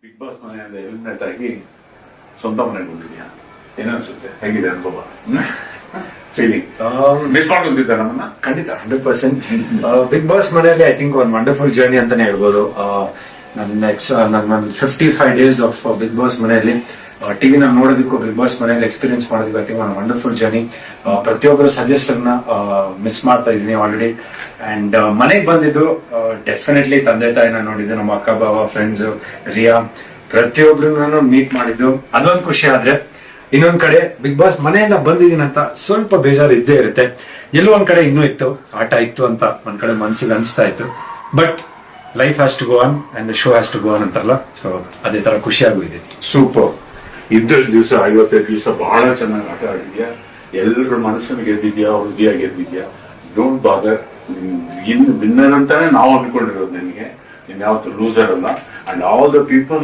Big boss ಮನೆಯಿಂದ eliminate ಆಗಿ ಸ್ವಂತ ಮನೆಗೆ ಬಂದಿದ್ಯಾ, ಏನನ್ಸುತ್ತೆ, ಹೇಗಿದೆ ಅನುಭವ, ಫೀಲಿಂಗ್? ಮಿಸ್ ಮಾಡ್ಕೊಂತಿದ್ದೆ ನಮ್ಮನ್ನ ಖಂಡಿತ 100%. ಬಿಗ್ ಬಾಸ್ ಮನೆಯಲ್ಲಿ ಐ ಥಿಂಕ್ ಒಂದು ವಂಡರ್ಫುಲ್ ಜರ್ನಿ ಅಂತಾನೆ ಹೇಳ್ಬೋದು. ನನ್ನ 55 ಡೇಸ್ ಆಫ್ ಬಿಗ್ ಬಾಸ್ ಮನೆಯಲ್ಲಿ ಟಿವಿನ ನೋಡೋದಕ್ಕೂ ಬಿಗ್ ಬಾಸ್ ಮನೆಯಲ್ಲಿ ಎಕ್ಸ್ಪೀರಿಯನ್ಸ್ ಮಾಡೋದಕ್ಕೂ ಐ ಥಿಂಕ್ ಒಂದು ವಂಡರ್ಫುಲ್ ಜರ್ನಿ. ಪ್ರತಿಯೊಬ್ಬರ ಸಜೆಷನ್ ಮಿಸ್ ಮಾಡ್ತಾ ಇದ್ದೀನಿ ಆಲ್ರೆಡಿ. ಅಂಡ್ ಮನೆಗೆ ಬಂದಿದ್ದು ಡೆಫಿನೆಟ್ಲಿ ತಂದೆ ತಾಯಿನ ನೋಡಿದ್ದು, ನಮ್ಮ ಅಕ್ಕ ಬಾವ, ಫ್ರೆಂಡ್ಸ್, ರಿಯಾ, ಪ್ರತಿಯೊಬ್ಬರನ್ನು ಮೀಟ್ ಮಾಡಿದ್ದು ಅದೊಂದು ಖುಷಿ. ಆದ್ರೆ ಇನ್ನೊಂದ್ ಕಡೆ ಬಿಗ್ ಬಾಸ್ ಮನೆಯಿಂದ ಬಂದಿದ್ದೀನಂತ ಸ್ವಲ್ಪ ಬೇಜಾರು ಇದ್ದೇ ಇರುತ್ತೆ. ಎಲ್ಲೋ ಒಂದ್ ಕಡೆ ಇನ್ನೂ ಇತ್ತು, ಆಟ ಇತ್ತು ಅಂತ ಒಂದ್ ಕಡೆ ಮನ್ಸಿಗೆ ಅನ್ಸ್ತಾ ಇತ್ತು. But life has to go on and the show has to go on ಅಂತಾರಲ್ಲ, ಸೊ ಅದೇ ತರ ಖುಷಿಯಾಗೂ ಇದೆ. ಸೂಪರ್. ಇದ್ದಷ್ಟು ದಿವಸ 55 ದಿವಸ ಬಹಳ ಚೆನ್ನಾಗಿ ಆಟ ಆಡಿದ್ಯಾ, ಎಲ್ಲರ ಮನಸ್ಸನ್ನು ಗೆದ್ದಿದ್ಯಾ, ಹೃದಯ ಗೆದ್ದಿದ್ಯಾ. ಡೋಂಟ್ ಬಾದರ್, ಇನ್ನು ವಿನ್ನರ್ ಅಂತಾನೆ ನಾವು ಅನ್ಕೊಂಡಿರೋದು. ನಿನಗೆ ನೀನ್ ಯಾವತ್ತು ಲೂಸರ್ ಅಲ್ಲ. And all the people